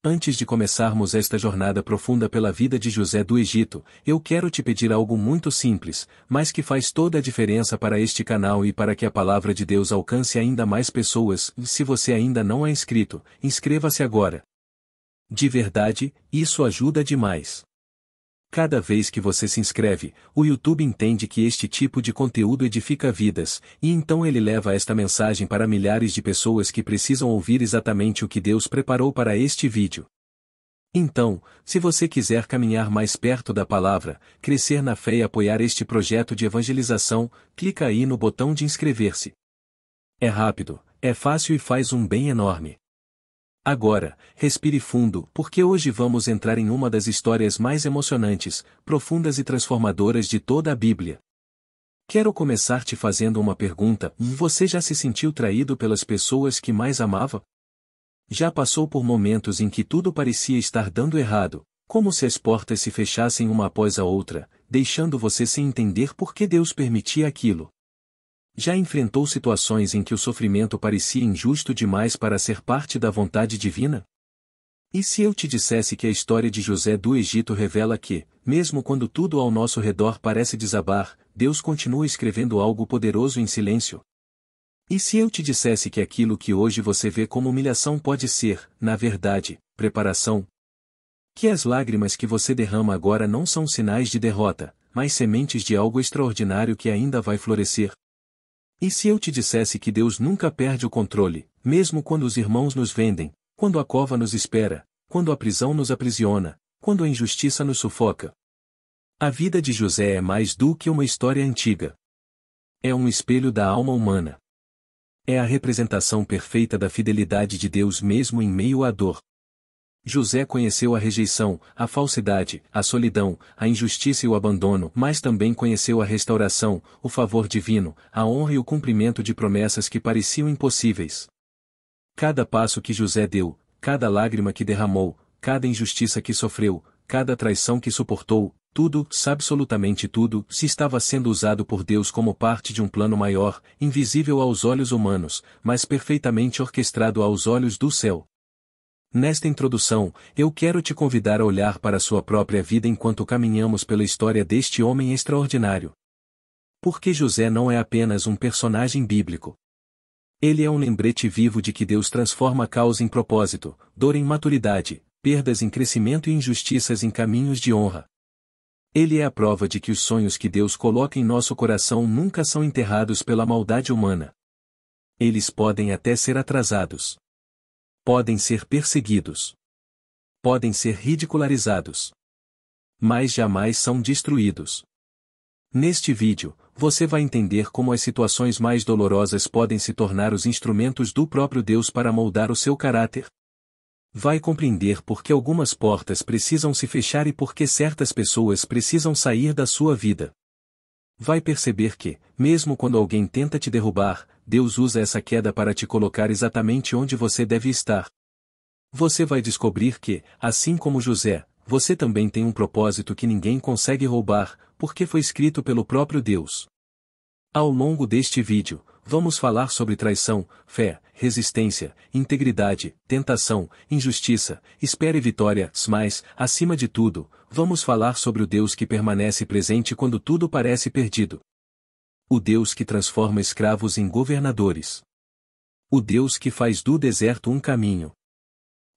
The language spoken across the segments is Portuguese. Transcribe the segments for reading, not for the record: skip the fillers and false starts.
Antes de começarmos esta jornada profunda pela vida de José do Egito, eu quero te pedir algo muito simples, mas que faz toda a diferença para este canal e para que a palavra de Deus alcance ainda mais pessoas. Se você ainda não é inscrito, inscreva-se agora. De verdade, isso ajuda demais. Cada vez que você se inscreve, o YouTube entende que este tipo de conteúdo edifica vidas, e então ele leva esta mensagem para milhares de pessoas que precisam ouvir exatamente o que Deus preparou para este vídeo. Então, se você quiser caminhar mais perto da palavra, crescer na fé e apoiar este projeto de evangelização, clica aí no botão de inscrever-se. É rápido, é fácil e faz um bem enorme. Agora, respire fundo, porque hoje vamos entrar em uma das histórias mais emocionantes, profundas e transformadoras de toda a Bíblia. Quero começar te fazendo uma pergunta: você já se sentiu traído pelas pessoas que mais amava? Já passou por momentos em que tudo parecia estar dando errado, como se as portas se fechassem uma após a outra, deixando você sem entender por que Deus permitia aquilo? Já enfrentou situações em que o sofrimento parecia injusto demais para ser parte da vontade divina? E se eu te dissesse que a história de José do Egito revela que, mesmo quando tudo ao nosso redor parece desabar, Deus continua escrevendo algo poderoso em silêncio? E se eu te dissesse que aquilo que hoje você vê como humilhação pode ser, na verdade, preparação? Que as lágrimas que você derrama agora não são sinais de derrota, mas sementes de algo extraordinário que ainda vai florescer? E se eu te dissesse que Deus nunca perde o controle, mesmo quando os irmãos nos vendem, quando a cova nos espera, quando a prisão nos aprisiona, quando a injustiça nos sufoca? A vida de José é mais do que uma história antiga. É um espelho da alma humana. É a representação perfeita da fidelidade de Deus mesmo em meio à dor. José conheceu a rejeição, a falsidade, a solidão, a injustiça e o abandono, mas também conheceu a restauração, o favor divino, a honra e o cumprimento de promessas que pareciam impossíveis. Cada passo que José deu, cada lágrima que derramou, cada injustiça que sofreu, cada traição que suportou, tudo, absolutamente tudo, se estava sendo usado por Deus como parte de um plano maior, invisível aos olhos humanos, mas perfeitamente orquestrado aos olhos do céu. Nesta introdução, eu quero te convidar a olhar para a sua própria vida enquanto caminhamos pela história deste homem extraordinário. Porque José não é apenas um personagem bíblico. Ele é um lembrete vivo de que Deus transforma causa em propósito, dor em maturidade, perdas em crescimento e injustiças em caminhos de honra. Ele é a prova de que os sonhos que Deus coloca em nosso coração nunca são enterrados pela maldade humana. Eles podem até ser atrasados. Podem ser perseguidos. Podem ser ridicularizados. Mas jamais são destruídos. Neste vídeo, você vai entender como as situações mais dolorosas podem se tornar os instrumentos do próprio Deus para moldar o seu caráter. Vai compreender por que algumas portas precisam se fechar e por que certas pessoas precisam sair da sua vida. Vai perceber que, mesmo quando alguém tenta te derrubar, Deus usa essa queda para te colocar exatamente onde você deve estar. Você vai descobrir que, assim como José, você também tem um propósito que ninguém consegue roubar, porque foi escrito pelo próprio Deus. Ao longo deste vídeo, vamos falar sobre traição, fé, resistência, integridade, tentação, injustiça, espera e vitória, mas, acima de tudo, vamos falar sobre o Deus que permanece presente quando tudo parece perdido. O Deus que transforma escravos em governadores. O Deus que faz do deserto um caminho.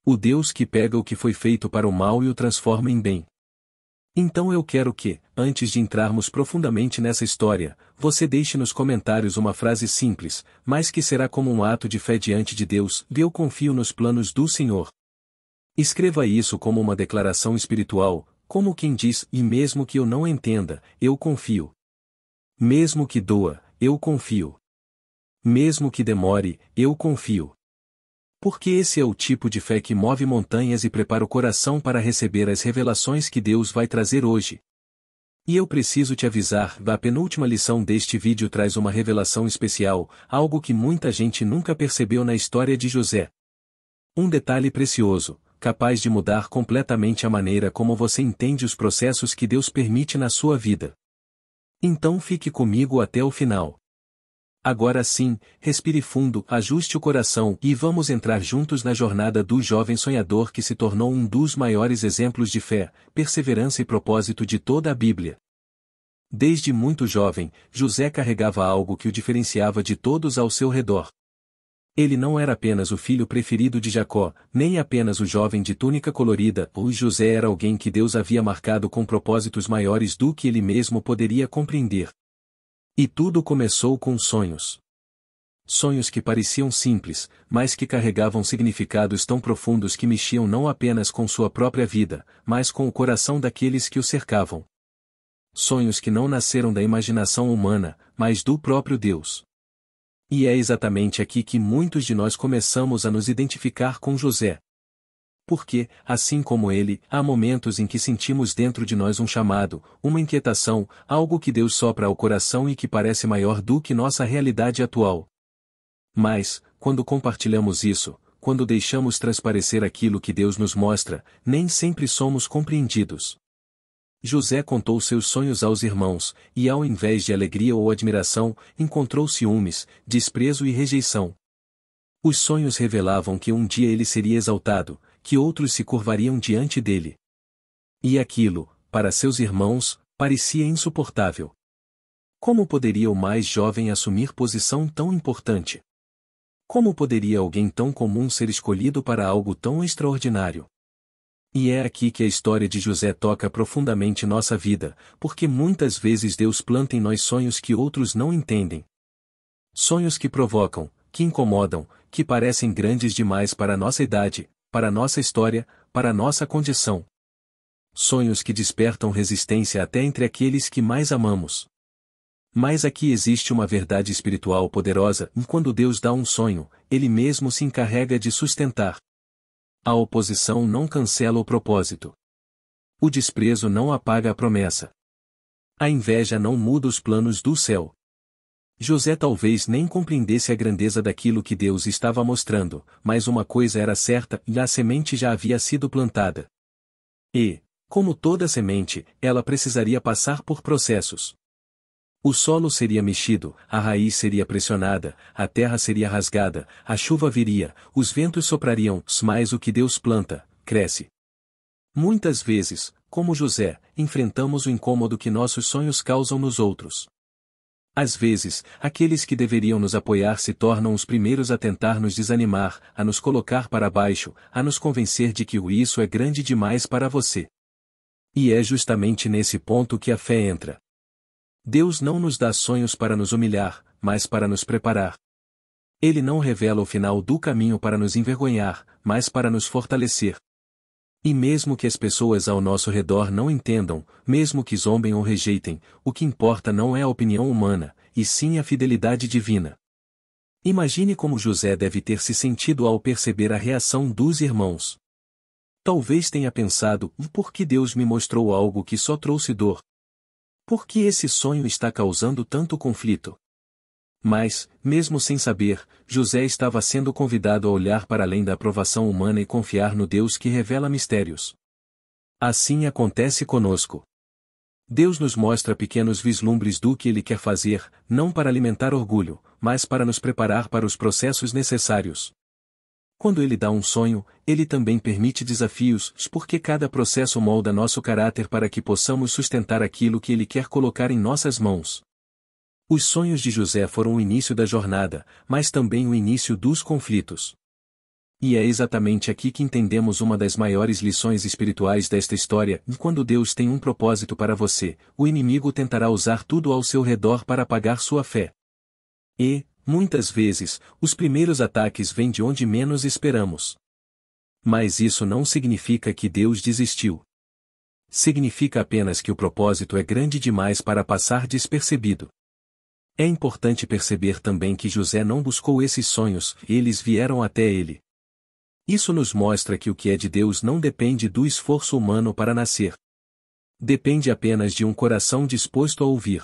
O Deus que pega o que foi feito para o mal e o transforma em bem. Então eu quero que, antes de entrarmos profundamente nessa história, você deixe nos comentários uma frase simples, mas que será como um ato de fé diante de Deus: eu confio nos planos do Senhor. Escreva isso como uma declaração espiritual, como quem diz: e mesmo que eu não entenda, eu confio. Mesmo que doa, eu confio. Mesmo que demore, eu confio. Porque esse é o tipo de fé que move montanhas e prepara o coração para receber as revelações que Deus vai trazer hoje. E eu preciso te avisar, a penúltima lição deste vídeo traz uma revelação especial, algo que muita gente nunca percebeu na história de José. Um detalhe precioso, capaz de mudar completamente a maneira como você entende os processos que Deus permite na sua vida. Então fique comigo até o final. Agora sim, respire fundo, ajuste o coração e vamos entrar juntos na jornada do jovem sonhador que se tornou um dos maiores exemplos de fé, perseverança e propósito de toda a Bíblia. Desde muito jovem, José carregava algo que o diferenciava de todos ao seu redor. Ele não era apenas o filho preferido de Jacó, nem apenas o jovem de túnica colorida, o José era alguém que Deus havia marcado com propósitos maiores do que ele mesmo poderia compreender. E tudo começou com sonhos. Sonhos que pareciam simples, mas que carregavam significados tão profundos que mexiam não apenas com sua própria vida, mas com o coração daqueles que o cercavam. Sonhos que não nasceram da imaginação humana, mas do próprio Deus. E é exatamente aqui que muitos de nós começamos a nos identificar com José. Porque, assim como ele, há momentos em que sentimos dentro de nós um chamado, uma inquietação, algo que Deus sopra ao coração e que parece maior do que nossa realidade atual. Mas, quando compartilhamos isso, quando deixamos transparecer aquilo que Deus nos mostra, nem sempre somos compreendidos. José contou seus sonhos aos irmãos, e ao invés de alegria ou admiração, encontrou ciúmes, desprezo e rejeição. Os sonhos revelavam que um dia ele seria exaltado, que outros se curvariam diante dele. E aquilo, para seus irmãos, parecia insuportável. Como poderia o mais jovem assumir posição tão importante? Como poderia alguém tão comum ser escolhido para algo tão extraordinário? E é aqui que a história de José toca profundamente nossa vida, porque muitas vezes Deus planta em nós sonhos que outros não entendem. Sonhos que provocam, que incomodam, que parecem grandes demais para nossa idade, para nossa história, para nossa condição. Sonhos que despertam resistência até entre aqueles que mais amamos. Mas aqui existe uma verdade espiritual poderosa, e quando Deus dá um sonho, Ele mesmo se encarrega de sustentar. A oposição não cancela o propósito. O desprezo não apaga a promessa. A inveja não muda os planos do céu. José talvez nem compreendesse a grandeza daquilo que Deus estava mostrando, mas uma coisa era certa, e a semente já havia sido plantada. E, como toda semente, ela precisaria passar por processos. O solo seria mexido, a raiz seria pressionada, a terra seria rasgada, a chuva viria, os ventos soprariam, mas o que Deus planta, cresce. Muitas vezes, como José, enfrentamos o incômodo que nossos sonhos causam nos outros. Às vezes, aqueles que deveriam nos apoiar se tornam os primeiros a tentar nos desanimar, a nos colocar para baixo, a nos convencer de que isso é grande demais para você. E é justamente nesse ponto que a fé entra. Deus não nos dá sonhos para nos humilhar, mas para nos preparar. Ele não revela o final do caminho para nos envergonhar, mas para nos fortalecer. E mesmo que as pessoas ao nosso redor não entendam, mesmo que zombem ou rejeitem, o que importa não é a opinião humana, e sim a fidelidade divina. Imagine como José deve ter se sentido ao perceber a reação dos irmãos. Talvez tenha pensado, por que Deus me mostrou algo que só trouxe dor? Por que esse sonho está causando tanto conflito? Mas, mesmo sem saber, José estava sendo convidado a olhar para além da aprovação humana e confiar no Deus que revela mistérios. Assim acontece conosco. Deus nos mostra pequenos vislumbres do que Ele quer fazer, não para alimentar orgulho, mas para nos preparar para os processos necessários. Quando Ele dá um sonho, Ele também permite desafios, porque cada processo molda nosso caráter para que possamos sustentar aquilo que Ele quer colocar em nossas mãos. Os sonhos de José foram o início da jornada, mas também o início dos conflitos. E é exatamente aqui que entendemos uma das maiores lições espirituais desta história, e quando Deus tem um propósito para você, o inimigo tentará usar tudo ao seu redor para apagar sua fé. E, muitas vezes, os primeiros ataques vêm de onde menos esperamos. Mas isso não significa que Deus desistiu. Significa apenas que o propósito é grande demais para passar despercebido. É importante perceber também que José não buscou esses sonhos, eles vieram até ele. Isso nos mostra que o que é de Deus não depende do esforço humano para nascer. Depende apenas de um coração disposto a ouvir.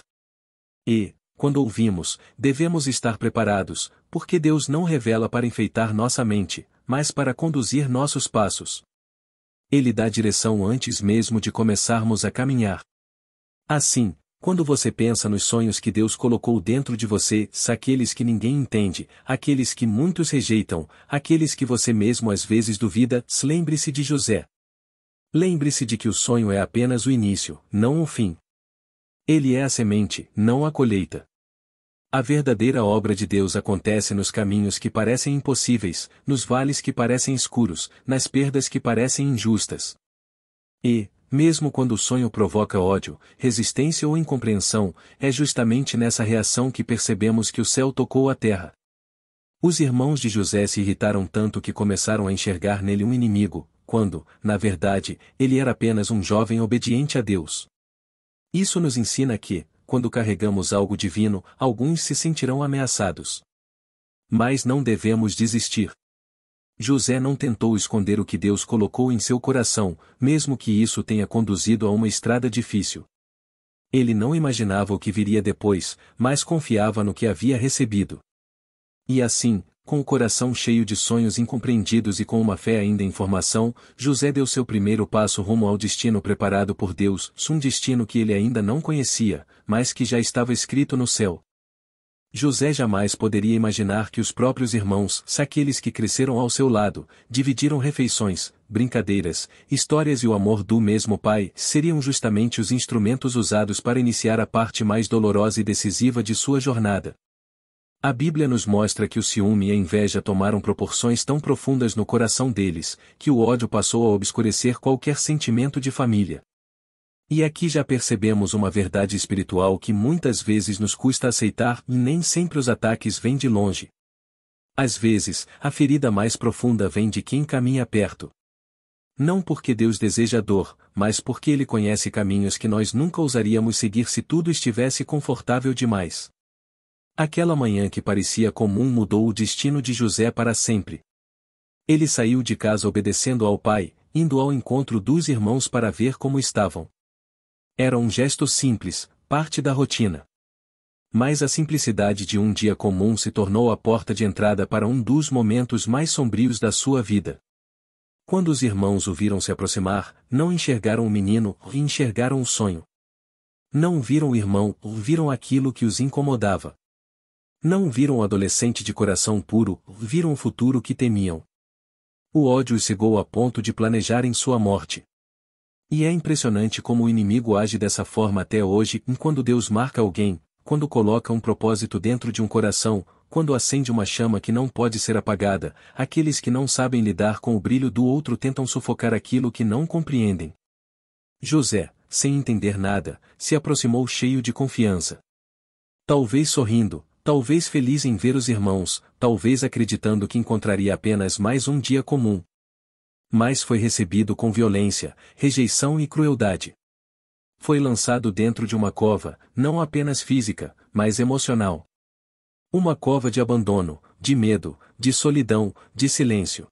E, quando ouvimos, devemos estar preparados, porque Deus não revela para enfeitar nossa mente, mas para conduzir nossos passos. Ele dá direção antes mesmo de começarmos a caminhar. Assim, Quando você pensa nos sonhos que Deus colocou dentro de você, aqueles que ninguém entende, aqueles que muitos rejeitam, aqueles que você mesmo às vezes duvida, lembre-se de José. Lembre-se de que o sonho é apenas o início, não o fim. Ele é a semente, não a colheita. A verdadeira obra de Deus acontece nos caminhos que parecem impossíveis, nos vales que parecem escuros, nas perdas que parecem injustas. E, mesmo quando o sonho provoca ódio, resistência ou incompreensão, é justamente nessa reação que percebemos que o céu tocou a terra. Os irmãos de José se irritaram tanto que começaram a enxergar nele um inimigo, quando, na verdade, ele era apenas um jovem obediente a Deus. Isso nos ensina que, quando carregamos algo divino, alguns se sentirão ameaçados. Mas não devemos desistir. José não tentou esconder o que Deus colocou em seu coração, mesmo que isso tenha conduzido a uma estrada difícil. Ele não imaginava o que viria depois, mas confiava no que havia recebido. E assim, com o coração cheio de sonhos incompreendidos e com uma fé ainda em formação, José deu seu primeiro passo rumo ao destino preparado por Deus, um destino que ele ainda não conhecia, mas que já estava escrito no céu. José jamais poderia imaginar que os próprios irmãos, aqueles que cresceram ao seu lado, dividiram refeições, brincadeiras, histórias e o amor do mesmo pai, seriam justamente os instrumentos usados para iniciar a parte mais dolorosa e decisiva de sua jornada. A Bíblia nos mostra que o ciúme e a inveja tomaram proporções tão profundas no coração deles, que o ódio passou a obscurecer qualquer sentimento de família. E aqui já percebemos uma verdade espiritual que muitas vezes nos custa aceitar e nem sempre os ataques vêm de longe. Às vezes, a ferida mais profunda vem de quem caminha perto. Não porque Deus deseja dor, mas porque Ele conhece caminhos que nós nunca ousaríamos seguir se tudo estivesse confortável demais. Aquela manhã que parecia comum mudou o destino de José para sempre. Ele saiu de casa obedecendo ao pai, indo ao encontro dos irmãos para ver como estavam. Era um gesto simples, parte da rotina. Mas a simplicidade de um dia comum se tornou a porta de entrada para um dos momentos mais sombrios da sua vida. Quando os irmãos o viram se aproximar, não enxergaram o menino, enxergaram o sonho. Não viram o irmão, viram aquilo que os incomodava. Não viram o adolescente de coração puro, viram o futuro que temiam. O ódio os cegou a ponto de planejarem sua morte. E é impressionante como o inimigo age dessa forma até hoje, quando Deus marca alguém, quando coloca um propósito dentro de um coração, quando acende uma chama que não pode ser apagada, aqueles que não sabem lidar com o brilho do outro tentam sufocar aquilo que não compreendem. José, sem entender nada, se aproximou cheio de confiança. Talvez sorrindo, talvez feliz em ver os irmãos, talvez acreditando que encontraria apenas mais um dia comum. Mas foi recebido com violência, rejeição e crueldade. Foi lançado dentro de uma cova, não apenas física, mas emocional. Uma cova de abandono, de medo, de solidão, de silêncio.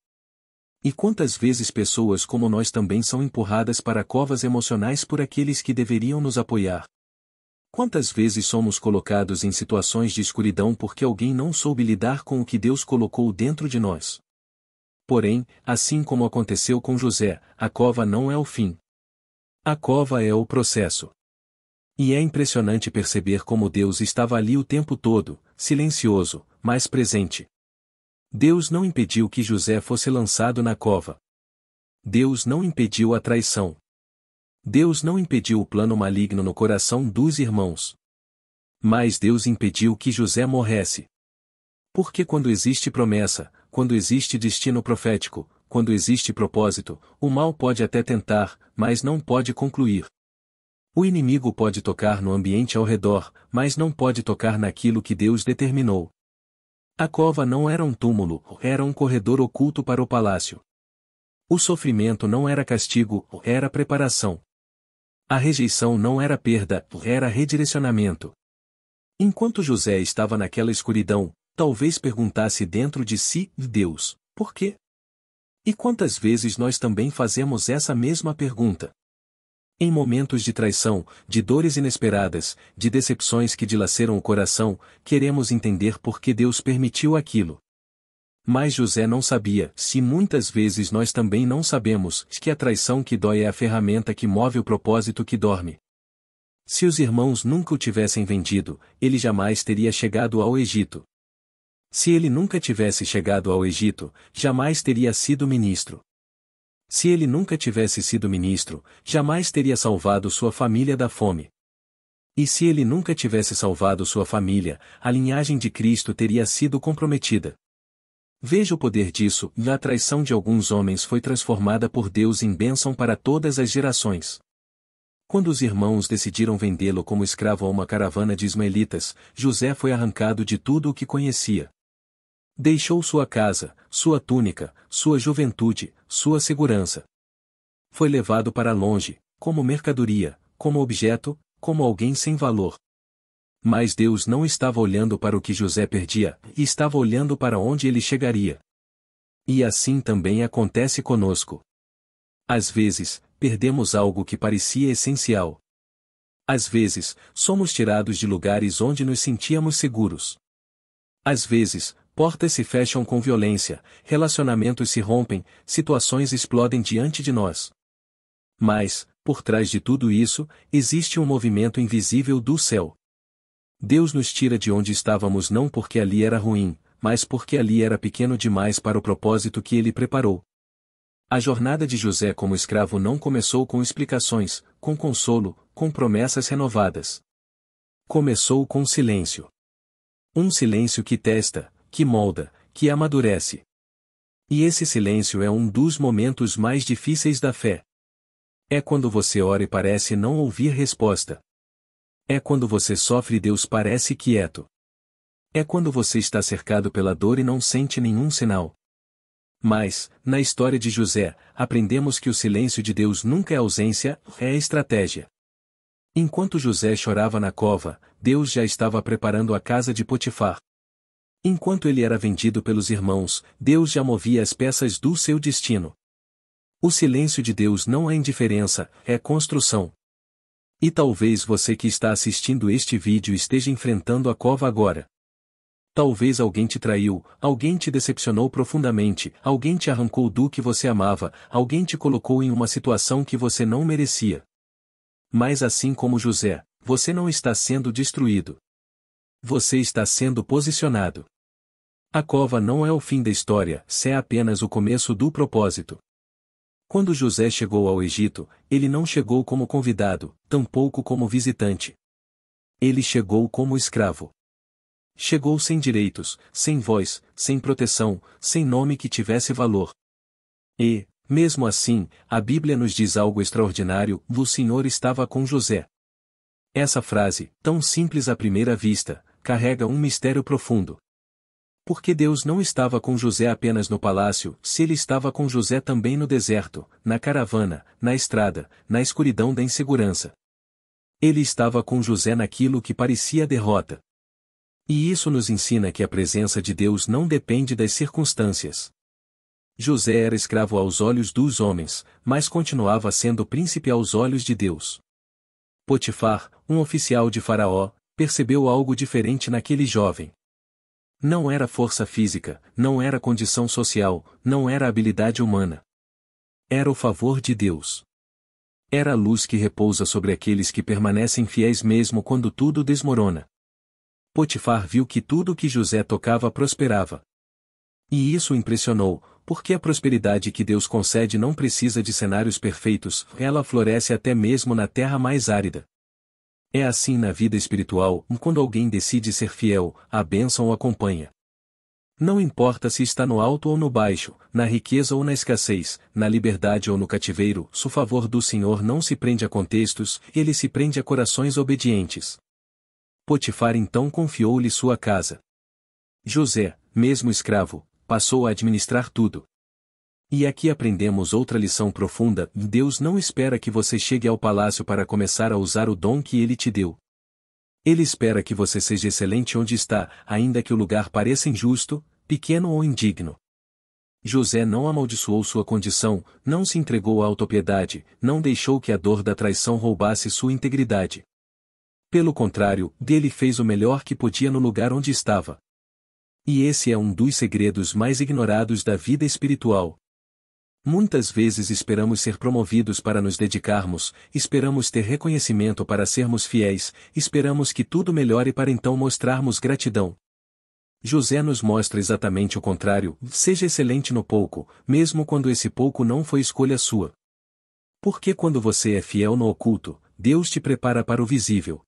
E quantas vezes pessoas como nós também são empurradas para covas emocionais por aqueles que deveriam nos apoiar? Quantas vezes somos colocados em situações de escuridão porque alguém não soube lidar com o que Deus colocou dentro de nós? Porém, assim como aconteceu com José, a cova não é o fim. A cova é o processo. E é impressionante perceber como Deus estava ali o tempo todo, silencioso, mas presente. Deus não impediu que José fosse lançado na cova. Deus não impediu a traição. Deus não impediu o plano maligno no coração dos irmãos. Mas Deus impediu que José morresse. Porque quando existe promessa, quando existe destino profético, quando existe propósito, o mal pode até tentar, mas não pode concluir. O inimigo pode tocar no ambiente ao redor, mas não pode tocar naquilo que Deus determinou. A cova não era um túmulo, era um corredor oculto para o palácio. O sofrimento não era castigo, era preparação. A rejeição não era perda, era redirecionamento. Enquanto José estava naquela escuridão, talvez perguntasse dentro de si, Deus, por quê? E quantas vezes nós também fazemos essa mesma pergunta? Em momentos de traição, de dores inesperadas, de decepções que dilaceram o coração, queremos entender por que Deus permitiu aquilo. Mas José não sabia, se muitas vezes nós também não sabemos, que a traição que dói é a ferramenta que move o propósito que dorme. Se os irmãos nunca o tivessem vendido, ele jamais teria chegado ao Egito. Se ele nunca tivesse chegado ao Egito, jamais teria sido ministro. Se ele nunca tivesse sido ministro, jamais teria salvado sua família da fome. E se ele nunca tivesse salvado sua família, a linhagem de Cristo teria sido comprometida. Veja o poder disso, e a traição de alguns homens foi transformada por Deus em bênção para todas as gerações. Quando os irmãos decidiram vendê-lo como escravo a uma caravana de ismaelitas, José foi arrancado de tudo o que conhecia. Deixou sua casa, sua túnica, sua juventude, sua segurança. Foi levado para longe, como mercadoria, como objeto, como alguém sem valor. Mas Deus não estava olhando para o que José perdia, e estava olhando para onde ele chegaria. E assim também acontece conosco. Às vezes, perdemos algo que parecia essencial. Às vezes, somos tirados de lugares onde nos sentíamos seguros. Às vezes, portas se fecham com violência, relacionamentos se rompem, situações explodem diante de nós. Mas, por trás de tudo isso, existe um movimento invisível do céu. Deus nos tira de onde estávamos não porque ali era ruim, mas porque ali era pequeno demais para o propósito que ele preparou. A jornada de José como escravo não começou com explicações, com consolo, com promessas renovadas. Começou com silêncio. Um silêncio que testa, que molda, que amadurece. E esse silêncio é um dos momentos mais difíceis da fé. É quando você ora e parece não ouvir resposta. É quando você sofre e Deus parece quieto. É quando você está cercado pela dor e não sente nenhum sinal. Mas, na história de José, aprendemos que o silêncio de Deus nunca é ausência, é estratégia. Enquanto José chorava na cova, Deus já estava preparando a casa de Potifar. Enquanto ele era vendido pelos irmãos, Deus já movia as peças do seu destino. O silêncio de Deus não é indiferença, é construção. E talvez você que está assistindo este vídeo esteja enfrentando a cova agora. Talvez alguém te traiu, alguém te decepcionou profundamente, alguém te arrancou do que você amava, alguém te colocou em uma situação que você não merecia. Mas assim como José, você não está sendo destruído. Você está sendo posicionado. A cova não é o fim da história, é apenas o começo do propósito. Quando José chegou ao Egito, ele não chegou como convidado, tampouco como visitante. Ele chegou como escravo. Chegou sem direitos, sem voz, sem proteção, sem nome que tivesse valor. E, mesmo assim, a Bíblia nos diz algo extraordinário: o Senhor estava com José. Essa frase, tão simples à primeira vista, carrega um mistério profundo. Porque Deus não estava com José apenas no palácio, se ele estava com José também no deserto, na caravana, na estrada, na escuridão da insegurança. Ele estava com José naquilo que parecia derrota. E isso nos ensina que a presença de Deus não depende das circunstâncias. José era escravo aos olhos dos homens, mas continuava sendo príncipe aos olhos de Deus. Potifar, um oficial de Faraó, percebeu algo diferente naquele jovem. Não era força física, não era condição social, não era habilidade humana. Era o favor de Deus. Era a luz que repousa sobre aqueles que permanecem fiéis mesmo quando tudo desmorona. Potifar viu que tudo que José tocava prosperava. E isso o impressionou, porque a prosperidade que Deus concede não precisa de cenários perfeitos, ela floresce até mesmo na terra mais árida. É assim na vida espiritual, quando alguém decide ser fiel, a bênção o acompanha. Não importa se está no alto ou no baixo, na riqueza ou na escassez, na liberdade ou no cativeiro, o favor do Senhor não se prende a contextos, ele se prende a corações obedientes. Potifar então confiou-lhe sua casa. José, mesmo escravo, passou a administrar tudo. E aqui aprendemos outra lição profunda: Deus não espera que você chegue ao palácio para começar a usar o dom que ele te deu. Ele espera que você seja excelente onde está, ainda que o lugar pareça injusto, pequeno ou indigno. José não amaldiçoou sua condição, não se entregou à autopiedade, não deixou que a dor da traição roubasse sua integridade. Pelo contrário, dele fez o melhor que podia no lugar onde estava. E esse é um dos segredos mais ignorados da vida espiritual. Muitas vezes esperamos ser promovidos para nos dedicarmos, esperamos ter reconhecimento para sermos fiéis, esperamos que tudo melhore para então mostrarmos gratidão. José nos mostra exatamente o contrário: seja excelente no pouco, mesmo quando esse pouco não foi escolha sua. Porque quando você é fiel no oculto, Deus te prepara para o visível.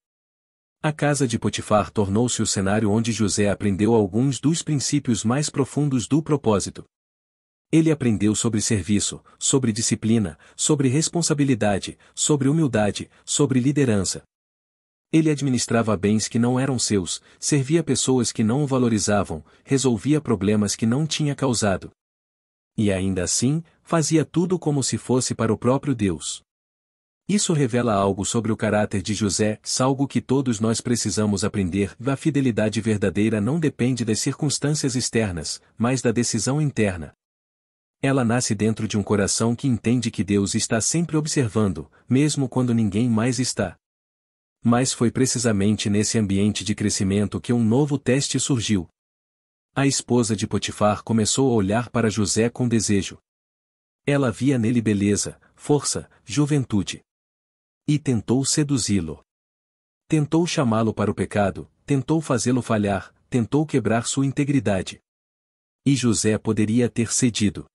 A casa de Potifar tornou-se o cenário onde José aprendeu alguns dos princípios mais profundos do propósito. Ele aprendeu sobre serviço, sobre disciplina, sobre responsabilidade, sobre humildade, sobre liderança. Ele administrava bens que não eram seus, servia pessoas que não o valorizavam, resolvia problemas que não tinha causado. E ainda assim, fazia tudo como se fosse para o próprio Deus. Isso revela algo sobre o caráter de José, algo que todos nós precisamos aprender: a fidelidade verdadeira não depende das circunstâncias externas, mas da decisão interna. Ela nasce dentro de um coração que entende que Deus está sempre observando, mesmo quando ninguém mais está. Mas foi precisamente nesse ambiente de crescimento que um novo teste surgiu. A esposa de Potifar começou a olhar para José com desejo. Ela via nele beleza, força, juventude. E tentou seduzi-lo. Tentou chamá-lo para o pecado, tentou fazê-lo falhar, tentou quebrar sua integridade. E José poderia ter cedido.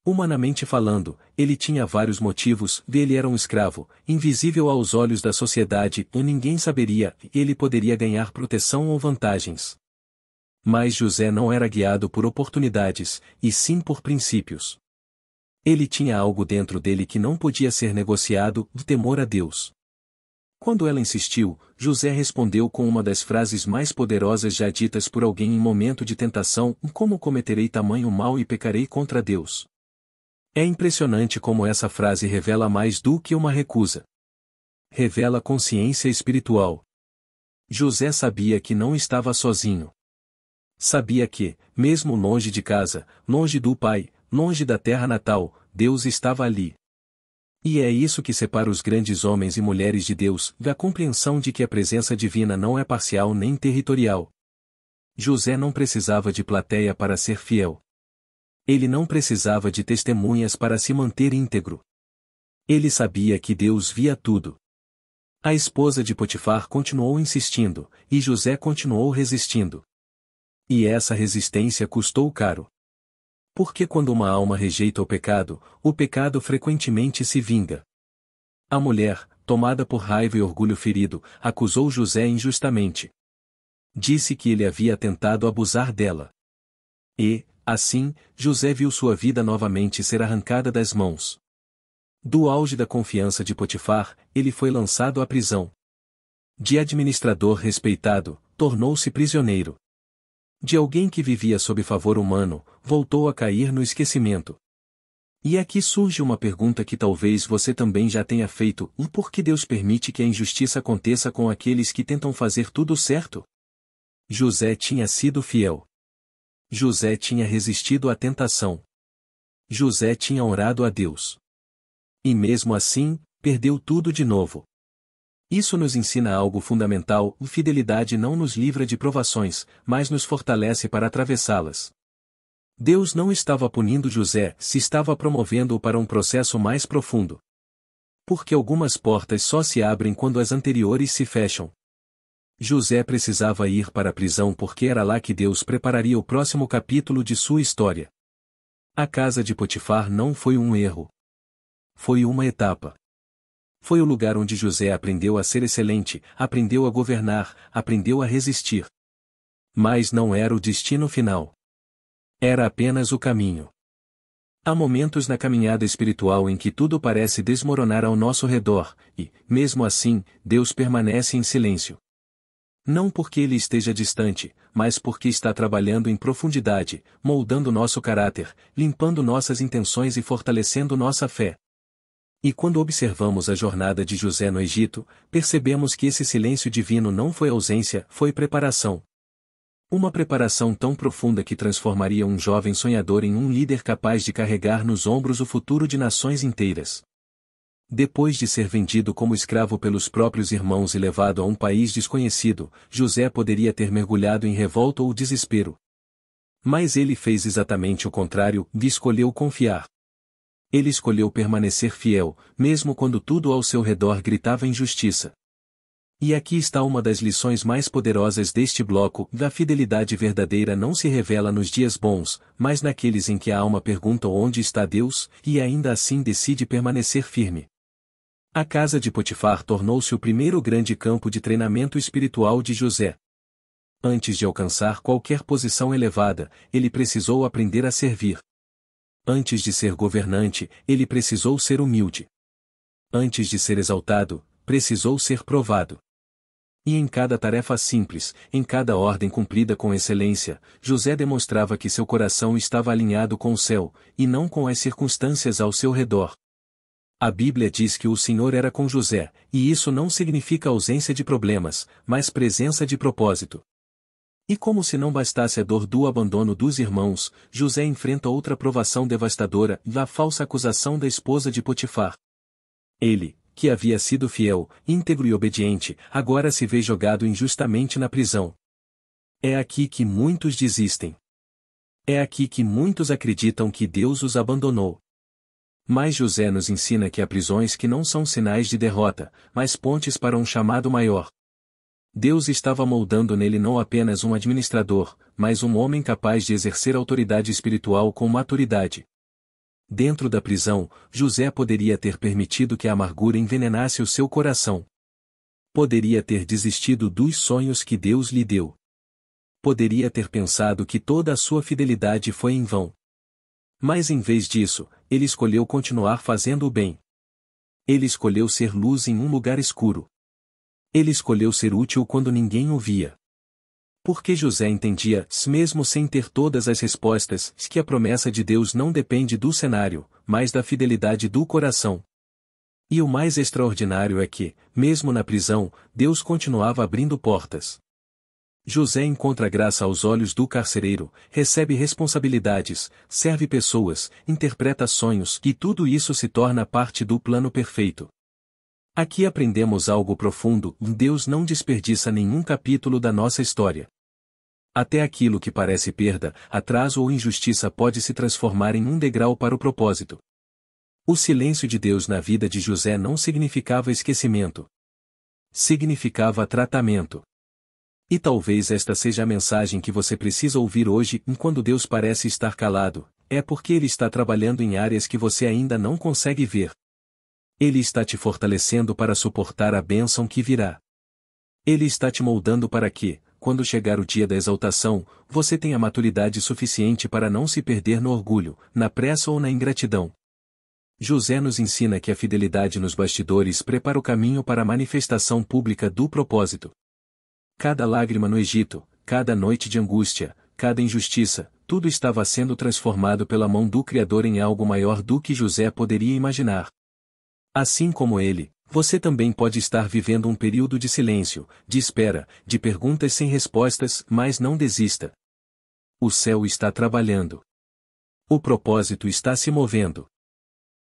Humanamente falando, ele tinha vários motivos: ele era um escravo, invisível aos olhos da sociedade, e ninguém saberia, e ele poderia ganhar proteção ou vantagens. Mas José não era guiado por oportunidades, e sim por princípios. Ele tinha algo dentro dele que não podia ser negociado: o temor a Deus. Quando ela insistiu, José respondeu com uma das frases mais poderosas já ditas por alguém em momento de tentação: como cometerei tamanho mal e pecarei contra Deus? É impressionante como essa frase revela mais do que uma recusa. Revela consciência espiritual. José sabia que não estava sozinho. Sabia que, mesmo longe de casa, longe do pai, longe da terra natal, Deus estava ali. E é isso que separa os grandes homens e mulheres de Deus, da compreensão de que a presença divina não é parcial nem territorial. José não precisava de plateia para ser fiel. Ele não precisava de testemunhas para se manter íntegro. Ele sabia que Deus via tudo. A esposa de Potifar continuou insistindo, e José continuou resistindo. E essa resistência custou caro. Porque quando uma alma rejeita o pecado frequentemente se vinga. A mulher, tomada por raiva e orgulho ferido, acusou José injustamente. Disse que ele havia tentado abusar dela. E, assim, José viu sua vida novamente ser arrancada das mãos. Do auge da confiança de Potifar, ele foi lançado à prisão. De administrador respeitado, tornou-se prisioneiro. De alguém que vivia sob favor humano, voltou a cair no esquecimento. E aqui surge uma pergunta que talvez você também já tenha feito: por que Deus permite que a injustiça aconteça com aqueles que tentam fazer tudo certo? José tinha sido fiel. José tinha resistido à tentação. José tinha orado a Deus. E mesmo assim, perdeu tudo de novo. Isso nos ensina algo fundamental: fidelidade não nos livra de provações, mas nos fortalece para atravessá-las. Deus não estava punindo José, se estava promovendo-o para um processo mais profundo. Porque algumas portas só se abrem quando as anteriores se fecham. José precisava ir para a prisão porque era lá que Deus prepararia o próximo capítulo de sua história. A casa de Potifar não foi um erro. Foi uma etapa. Foi o lugar onde José aprendeu a ser excelente, aprendeu a governar, aprendeu a resistir. Mas não era o destino final. Era apenas o caminho. Há momentos na caminhada espiritual em que tudo parece desmoronar ao nosso redor, e, mesmo assim, Deus permanece em silêncio. Não porque Ele esteja distante, mas porque está trabalhando em profundidade, moldando nosso caráter, limpando nossas intenções e fortalecendo nossa fé. E quando observamos a jornada de José no Egito, percebemos que esse silêncio divino não foi ausência, foi preparação. Uma preparação tão profunda que transformaria um jovem sonhador em um líder capaz de carregar nos ombros o futuro de nações inteiras. Depois de ser vendido como escravo pelos próprios irmãos e levado a um país desconhecido, José poderia ter mergulhado em revolta ou desespero. Mas ele fez exatamente o contrário, e escolheu confiar. Ele escolheu permanecer fiel, mesmo quando tudo ao seu redor gritava injustiça. E aqui está uma das lições mais poderosas deste bloco: a fidelidade verdadeira não se revela nos dias bons, mas naqueles em que a alma pergunta onde está Deus, e ainda assim decide permanecer firme. A casa de Potifar tornou-se o primeiro grande campo de treinamento espiritual de José. Antes de alcançar qualquer posição elevada, ele precisou aprender a servir. Antes de ser governante, ele precisou ser humilde. Antes de ser exaltado, precisou ser provado. E em cada tarefa simples, em cada ordem cumprida com excelência, José demonstrava que seu coração estava alinhado com o céu, e não com as circunstâncias ao seu redor. A Bíblia diz que o Senhor era com José, e isso não significa ausência de problemas, mas presença de propósito. E como se não bastasse a dor do abandono dos irmãos, José enfrenta outra provação devastadora, a falsa acusação da esposa de Potifar. Ele, que havia sido fiel, íntegro e obediente, agora se vê jogado injustamente na prisão. É aqui que muitos desistem. É aqui que muitos acreditam que Deus os abandonou. Mas José nos ensina que há prisões que não são sinais de derrota, mas pontes para um chamado maior. Deus estava moldando nele não apenas um administrador, mas um homem capaz de exercer autoridade espiritual com maturidade. Dentro da prisão, José poderia ter permitido que a amargura envenenasse o seu coração. Poderia ter desistido dos sonhos que Deus lhe deu. Poderia ter pensado que toda a sua fidelidade foi em vão. Mas em vez disso, ele escolheu continuar fazendo o bem. Ele escolheu ser luz em um lugar escuro. Ele escolheu ser útil quando ninguém o via. Porque José entendia, mesmo sem ter todas as respostas, que a promessa de Deus não depende do cenário, mas da fidelidade do coração. E o mais extraordinário é que, mesmo na prisão, Deus continuava abrindo portas. José encontra graça aos olhos do carcereiro, recebe responsabilidades, serve pessoas, interpreta sonhos, e tudo isso se torna parte do plano perfeito. Aqui aprendemos algo profundo: Deus não desperdiça nenhum capítulo da nossa história. Até aquilo que parece perda, atraso ou injustiça pode se transformar em um degrau para o propósito. O silêncio de Deus na vida de José não significava esquecimento. Significava tratamento. E talvez esta seja a mensagem que você precisa ouvir hoje: quando Deus parece estar calado, é porque Ele está trabalhando em áreas que você ainda não consegue ver. Ele está te fortalecendo para suportar a bênção que virá. Ele está te moldando para que, quando chegar o dia da exaltação, você tenha maturidade suficiente para não se perder no orgulho, na pressa ou na ingratidão. José nos ensina que a fidelidade nos bastidores prepara o caminho para a manifestação pública do propósito. Cada lágrima no Egito, cada noite de angústia, cada injustiça, tudo estava sendo transformado pela mão do Criador em algo maior do que José poderia imaginar. Assim como ele, você também pode estar vivendo um período de silêncio, de espera, de perguntas sem respostas, mas não desista. O céu está trabalhando. O propósito está se movendo.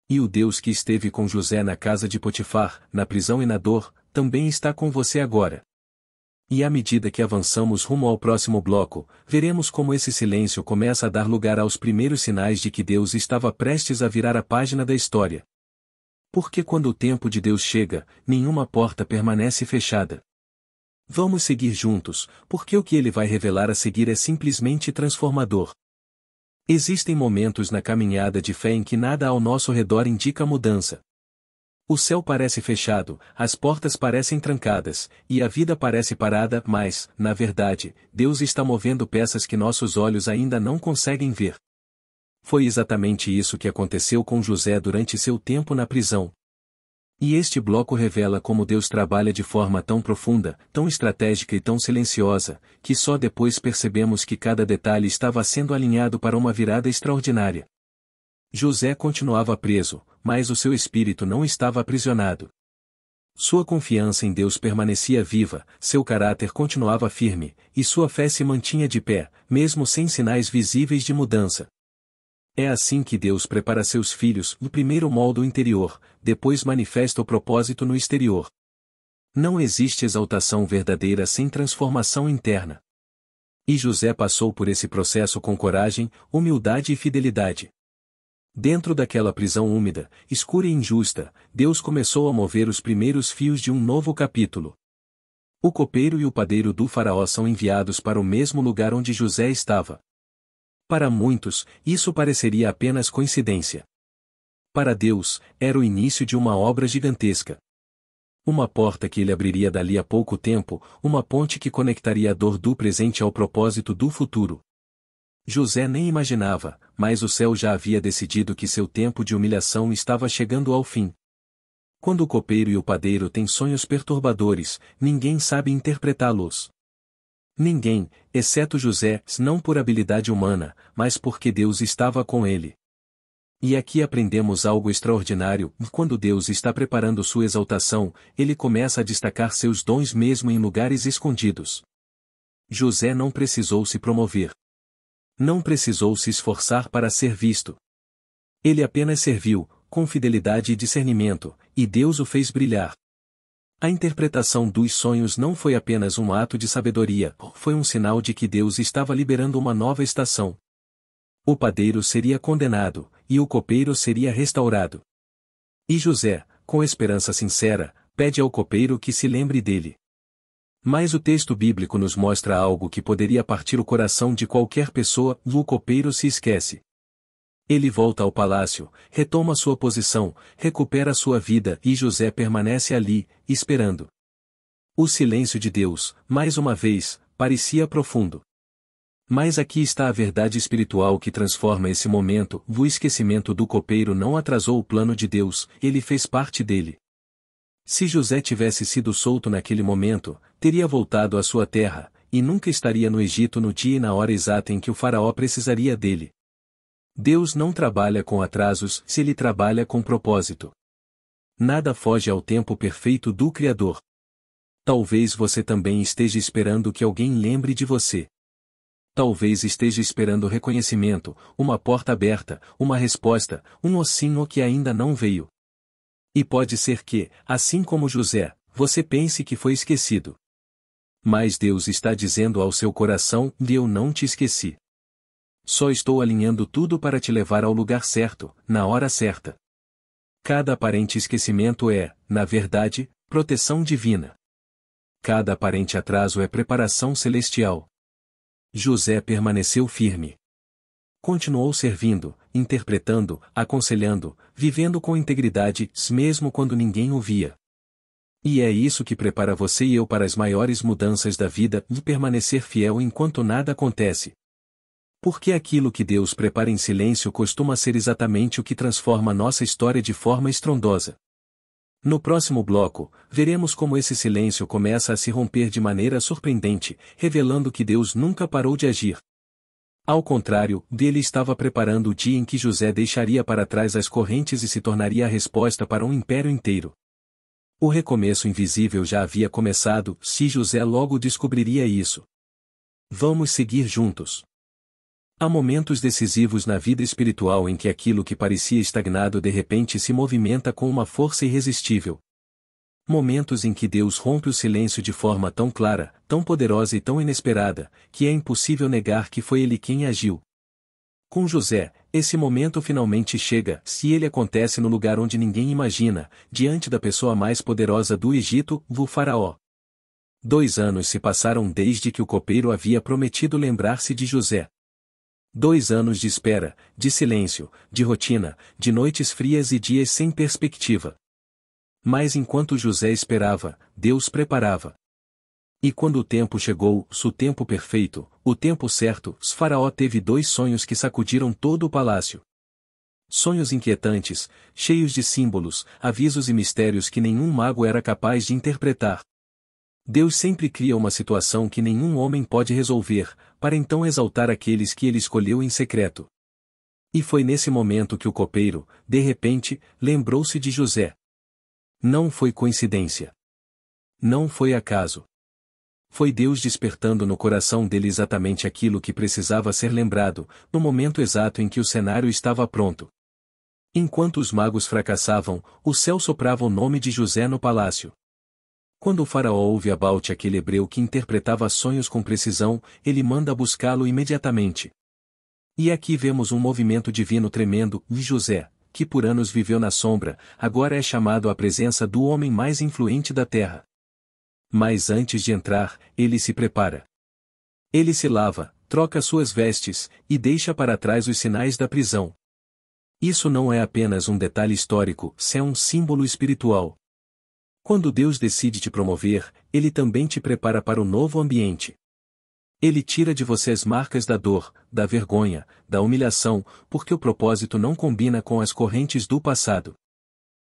E o Deus que esteve com José na casa de Potifar, na prisão e na dor, também está com você agora. E à medida que avançamos rumo ao próximo bloco, veremos como esse silêncio começa a dar lugar aos primeiros sinais de que Deus estava prestes a virar a página da história. Porque quando o tempo de Deus chega, nenhuma porta permanece fechada. Vamos seguir juntos, porque o que Ele vai revelar a seguir é simplesmente transformador. Existem momentos na caminhada de fé em que nada ao nosso redor indica mudança. O céu parece fechado, as portas parecem trancadas, e a vida parece parada, mas, na verdade, Deus está movendo peças que nossos olhos ainda não conseguem ver. Foi exatamente isso que aconteceu com José durante seu tempo na prisão. E este bloco revela como Deus trabalha de forma tão profunda, tão estratégica e tão silenciosa, que só depois percebemos que cada detalhe estava sendo alinhado para uma virada extraordinária. José continuava preso, mas o seu espírito não estava aprisionado. Sua confiança em Deus permanecia viva, seu caráter continuava firme, e sua fé se mantinha de pé, mesmo sem sinais visíveis de mudança. É assim que Deus prepara seus filhos: no primeiro molda o interior, depois manifesta o propósito no exterior. Não existe exaltação verdadeira sem transformação interna. E José passou por esse processo com coragem, humildade e fidelidade. Dentro daquela prisão úmida, escura e injusta, Deus começou a mover os primeiros fios de um novo capítulo. O copeiro e o padeiro do faraó são enviados para o mesmo lugar onde José estava. Para muitos, isso pareceria apenas coincidência. Para Deus, era o início de uma obra gigantesca. Uma porta que ele abriria dali a pouco tempo, uma ponte que conectaria a dor do presente ao propósito do futuro. José nem imaginava, mas o céu já havia decidido que seu tempo de humilhação estava chegando ao fim. Quando o copeiro e o padeiro têm sonhos perturbadores, ninguém sabe interpretá-los. Ninguém, exceto José, não por habilidade humana, mas porque Deus estava com ele. E aqui aprendemos algo extraordinário: quando Deus está preparando sua exaltação, ele começa a destacar seus dons mesmo em lugares escondidos. José não precisou se promover. Não precisou se esforçar para ser visto. Ele apenas serviu, com fidelidade e discernimento, e Deus o fez brilhar. A interpretação dos sonhos não foi apenas um ato de sabedoria, foi um sinal de que Deus estava liberando uma nova estação. O padeiro seria condenado, e o copeiro seria restaurado. E José, com esperança sincera, pede ao copeiro que se lembre dele. Mas o texto bíblico nos mostra algo que poderia partir o coração de qualquer pessoa: o copeiro se esquece. Ele volta ao palácio, retoma sua posição, recupera sua vida e José permanece ali, esperando. O silêncio de Deus, mais uma vez, parecia profundo. Mas aqui está a verdade espiritual que transforma esse momento: o esquecimento do copeiro não atrasou o plano de Deus, ele fez parte dele. Se José tivesse sido solto naquele momento, teria voltado à sua terra, e nunca estaria no Egito no dia e na hora exata em que o faraó precisaria dele. Deus não trabalha com atrasos, se ele trabalha com propósito. Nada foge ao tempo perfeito do Criador. Talvez você também esteja esperando que alguém lembre de você. Talvez esteja esperando reconhecimento, uma porta aberta, uma resposta, um ossinho que ainda não veio. E pode ser que, assim como José, você pense que foi esquecido. Mas Deus está dizendo ao seu coração: eu não te esqueci. Só estou alinhando tudo para te levar ao lugar certo, na hora certa. Cada aparente esquecimento é, na verdade, proteção divina. Cada aparente atraso é preparação celestial. José permaneceu firme. Continuou servindo, interpretando, aconselhando, vivendo com integridade, mesmo quando ninguém o via. E é isso que prepara você e eu para as maiores mudanças da vida: e permanecer fiel enquanto nada acontece. Porque aquilo que Deus prepara em silêncio costuma ser exatamente o que transforma nossa história de forma estrondosa. No próximo bloco, veremos como esse silêncio começa a se romper de maneira surpreendente, revelando que Deus nunca parou de agir. Ao contrário, dele estava preparando o dia em que José deixaria para trás as correntes e se tornaria a resposta para um império inteiro. O recomeço invisível já havia começado, se José logo descobriria isso. Vamos seguir juntos. Há momentos decisivos na vida espiritual em que aquilo que parecia estagnado de repente se movimenta com uma força irresistível. Momentos em que Deus rompe o silêncio de forma tão clara, tão poderosa e tão inesperada, que é impossível negar que foi ele quem agiu. Com José, esse momento finalmente chega, se ele acontece no lugar onde ninguém imagina, diante da pessoa mais poderosa do Egito, o faraó. 2 anos se passaram desde que o copeiro havia prometido lembrar-se de José. 2 anos de espera, de silêncio, de rotina, de noites frias e dias sem perspectiva. Mas enquanto José esperava, Deus preparava. E quando o tempo chegou, o tempo perfeito, o tempo certo, Faraó teve 2 sonhos que sacudiram todo o palácio. Sonhos inquietantes, cheios de símbolos, avisos e mistérios que nenhum mago era capaz de interpretar. Deus sempre cria uma situação que nenhum homem pode resolver, para então exaltar aqueles que ele escolheu em secreto. E foi nesse momento que o copeiro, de repente, lembrou-se de José. Não foi coincidência. Não foi acaso. Foi Deus despertando no coração dele exatamente aquilo que precisava ser lembrado, no momento exato em que o cenário estava pronto. Enquanto os magos fracassavam, o céu soprava o nome de José no palácio. Quando o faraó ouve about aquele hebreu que interpretava sonhos com precisão, ele manda buscá-lo imediatamente. E aqui vemos um movimento divino tremendo, e José, que por anos viveu na sombra, agora é chamado à presença do homem mais influente da terra. Mas antes de entrar, ele se prepara. Ele se lava, troca suas vestes, e deixa para trás os sinais da prisão. Isso não é apenas um detalhe histórico, é um símbolo espiritual. Quando Deus decide te promover, Ele também te prepara para o novo ambiente. Ele tira de você as marcas da dor, da vergonha, da humilhação, porque o propósito não combina com as correntes do passado.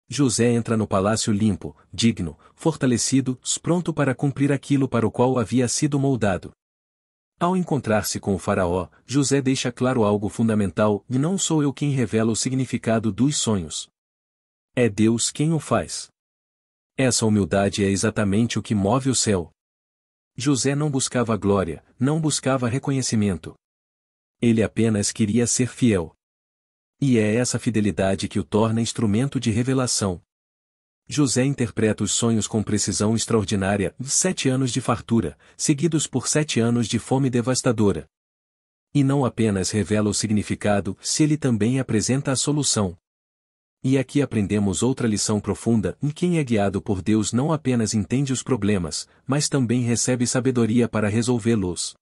José entra no palácio limpo, digno, fortalecido, pronto para cumprir aquilo para o qual havia sido moldado. Ao encontrar-se com o faraó, José deixa claro algo fundamental, e não sou eu quem revela o significado dos sonhos. É Deus quem o faz. Essa humildade é exatamente o que move o céu. José não buscava glória, não buscava reconhecimento. Ele apenas queria ser fiel. E é essa fidelidade que o torna instrumento de revelação. José interpreta os sonhos com precisão extraordinária, 7 anos de fartura, seguidos por 7 anos de fome devastadora. E não apenas revela o significado, se ele também apresenta a solução. E aqui aprendemos outra lição profunda, em quem é guiado por Deus não apenas entende os problemas, mas também recebe sabedoria para resolvê-los.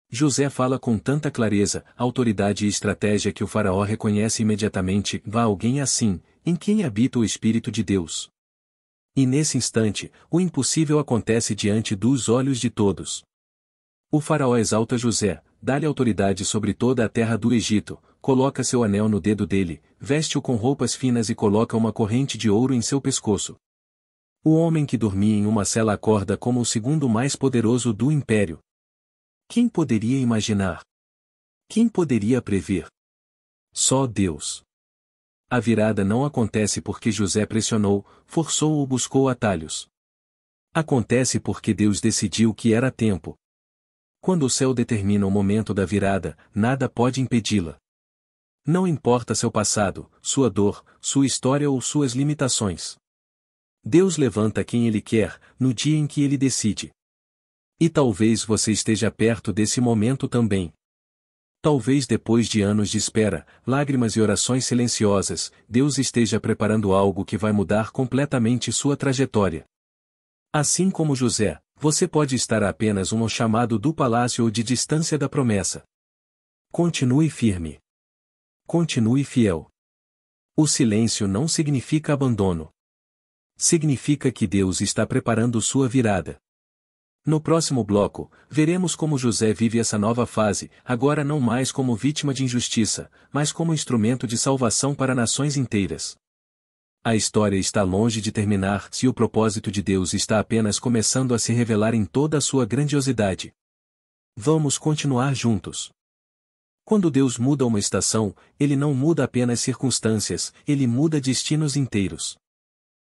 José fala com tanta clareza, autoridade e estratégia que o faraó reconhece imediatamente, vá alguém assim, em quem habita o Espírito de Deus. E nesse instante, o impossível acontece diante dos olhos de todos. O faraó exalta José, dá-lhe autoridade sobre toda a terra do Egito, coloca seu anel no dedo dele, veste-o com roupas finas e coloca uma corrente de ouro em seu pescoço. O homem que dormia em uma cela acorda como o segundo mais poderoso do império. Quem poderia imaginar? Quem poderia prever? Só Deus. A virada não acontece porque José pressionou, forçou ou buscou atalhos. Acontece porque Deus decidiu que era tempo. Quando o céu determina o momento da virada, nada pode impedi-la. Não importa seu passado, sua dor, sua história ou suas limitações. Deus levanta quem Ele quer, no dia em que Ele decide. E talvez você esteja perto desse momento também. Talvez depois de anos de espera, lágrimas e orações silenciosas, Deus esteja preparando algo que vai mudar completamente sua trajetória. Assim como José, você pode estar a apenas um chamado do palácio ou de distância da promessa. Continue firme. Continue fiel. O silêncio não significa abandono. Significa que Deus está preparando sua virada. No próximo bloco, veremos como José vive essa nova fase, agora não mais como vítima de injustiça, mas como instrumento de salvação para nações inteiras. A história está longe de terminar se o propósito de Deus está apenas começando a se revelar em toda a sua grandiosidade. Vamos continuar juntos. Quando Deus muda uma estação, Ele não muda apenas circunstâncias, Ele muda destinos inteiros.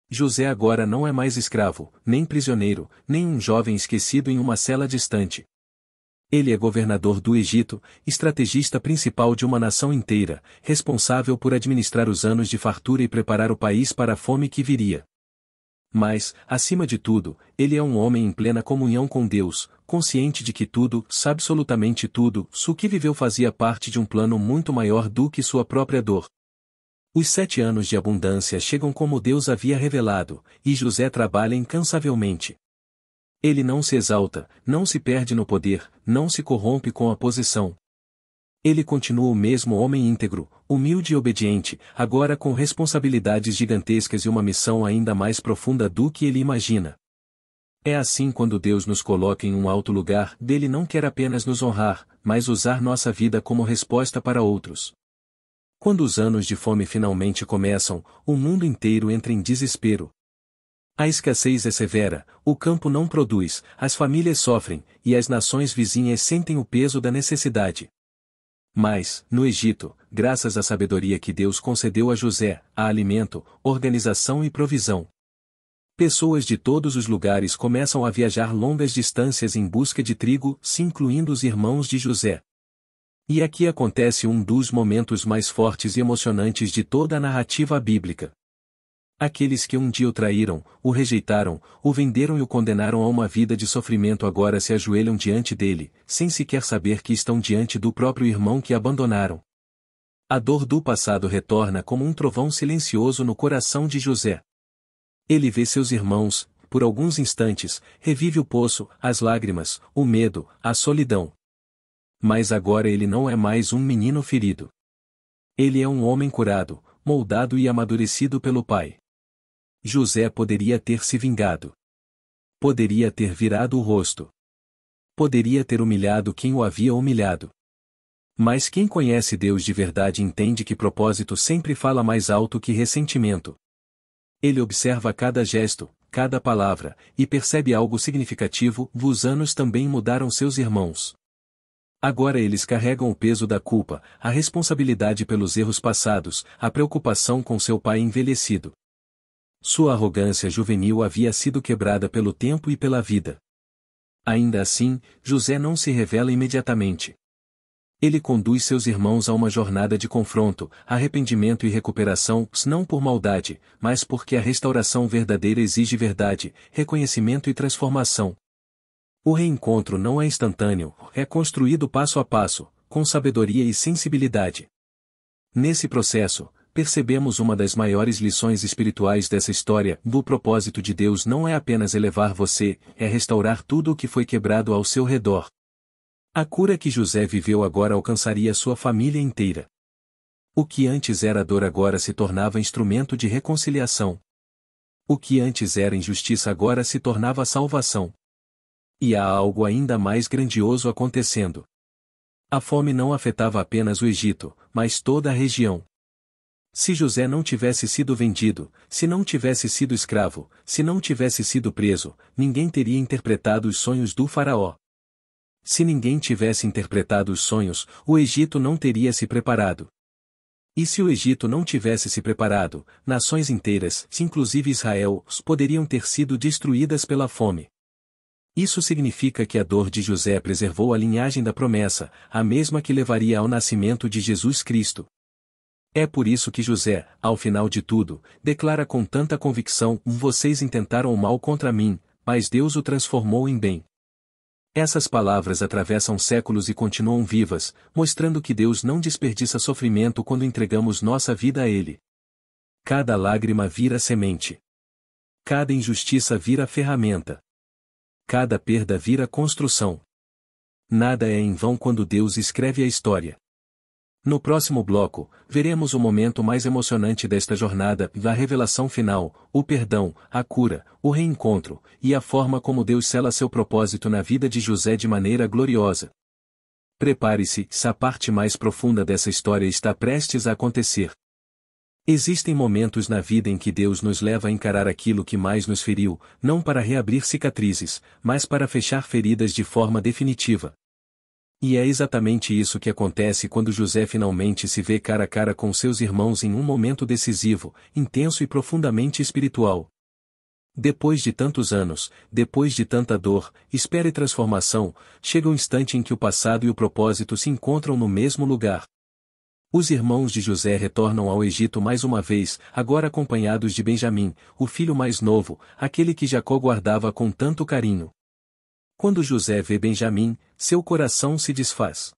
José agora não é mais escravo, nem prisioneiro, nem um jovem esquecido em uma cela distante. Ele é governador do Egito, estrategista principal de uma nação inteira, responsável por administrar os anos de fartura e preparar o país para a fome que viria. Mas, acima de tudo, ele é um homem em plena comunhão com Deus, consciente de que tudo, absolutamente tudo, o que viveu fazia parte de um plano muito maior do que sua própria dor. Os 7 anos de abundância chegam como Deus havia revelado, e José trabalha incansavelmente. Ele não se exalta, não se perde no poder, não se corrompe com a posição. Ele continua o mesmo homem íntegro, humilde e obediente, agora com responsabilidades gigantescas e uma missão ainda mais profunda do que ele imagina. É assim quando Deus nos coloca em um alto lugar, dele não quer apenas nos honrar, mas usar nossa vida como resposta para outros. Quando os anos de fome finalmente começam, o mundo inteiro entra em desespero. A escassez é severa, o campo não produz, as famílias sofrem, e as nações vizinhas sentem o peso da necessidade. Mas, no Egito, graças à sabedoria que Deus concedeu a José, há alimento, organização e provisão. Pessoas de todos os lugares começam a viajar longas distâncias em busca de trigo, se incluindo os irmãos de José. E aqui acontece um dos momentos mais fortes e emocionantes de toda a narrativa bíblica. Aqueles que um dia o traíram, o rejeitaram, o venderam e o condenaram a uma vida de sofrimento agora se ajoelham diante dele, sem sequer saber que estão diante do próprio irmão que abandonaram. A dor do passado retorna como um trovão silencioso no coração de José. Ele vê seus irmãos, por alguns instantes, revive o poço, as lágrimas, o medo, a solidão. Mas agora ele não é mais um menino ferido. Ele é um homem curado, moldado e amadurecido pelo Pai. José poderia ter se vingado. Poderia ter virado o rosto. Poderia ter humilhado quem o havia humilhado. Mas quem conhece Deus de verdade entende que propósito sempre fala mais alto que ressentimento. Ele observa cada gesto, cada palavra, e percebe algo significativo: os anos também mudaram seus irmãos. Agora eles carregam o peso da culpa, a responsabilidade pelos erros passados, a preocupação com seu pai envelhecido. Sua arrogância juvenil havia sido quebrada pelo tempo e pela vida. Ainda assim, José não se revela imediatamente. Ele conduz seus irmãos a uma jornada de confronto, arrependimento e recuperação, não por maldade, mas porque a restauração verdadeira exige verdade, reconhecimento e transformação. O reencontro não é instantâneo, é construído passo a passo, com sabedoria e sensibilidade. Nesse processo, percebemos uma das maiores lições espirituais dessa história: o propósito de Deus não é apenas elevar você, é restaurar tudo o que foi quebrado ao seu redor. A cura que José viveu agora alcançaria sua família inteira. O que antes era dor agora se tornava instrumento de reconciliação. O que antes era injustiça agora se tornava salvação. E há algo ainda mais grandioso acontecendo. A fome não afetava apenas o Egito, mas toda a região. Se José não tivesse sido vendido, se não tivesse sido escravo, se não tivesse sido preso, ninguém teria interpretado os sonhos do faraó. Se ninguém tivesse interpretado os sonhos, o Egito não teria se preparado. E se o Egito não tivesse se preparado, nações inteiras, inclusive Israel, poderiam ter sido destruídas pela fome. Isso significa que a dor de José preservou a linhagem da promessa, a mesma que levaria ao nascimento de Jesus Cristo. É por isso que José, ao final de tudo, declara com tanta convicção: vocês intentaram o mal contra mim, mas Deus o transformou em bem. Essas palavras atravessam séculos e continuam vivas, mostrando que Deus não desperdiça sofrimento quando entregamos nossa vida a Ele. Cada lágrima vira semente. Cada injustiça vira ferramenta. Cada perda vira construção. Nada é em vão quando Deus escreve a história. No próximo bloco, veremos o momento mais emocionante desta jornada, a revelação final, o perdão, a cura, o reencontro, e a forma como Deus sela seu propósito na vida de José de maneira gloriosa. Prepare-se, a parte mais profunda dessa história está prestes a acontecer. Existem momentos na vida em que Deus nos leva a encarar aquilo que mais nos feriu, não para reabrir cicatrizes, mas para fechar feridas de forma definitiva. E é exatamente isso que acontece quando José finalmente se vê cara a cara com seus irmãos em um momento decisivo, intenso e profundamente espiritual. Depois de tantos anos, depois de tanta dor, espera e transformação, chega o instante em que o passado e o propósito se encontram no mesmo lugar. Os irmãos de José retornam ao Egito mais uma vez, agora acompanhados de Benjamim, o filho mais novo, aquele que Jacó guardava com tanto carinho. Quando José vê Benjamim, seu coração se desfaz.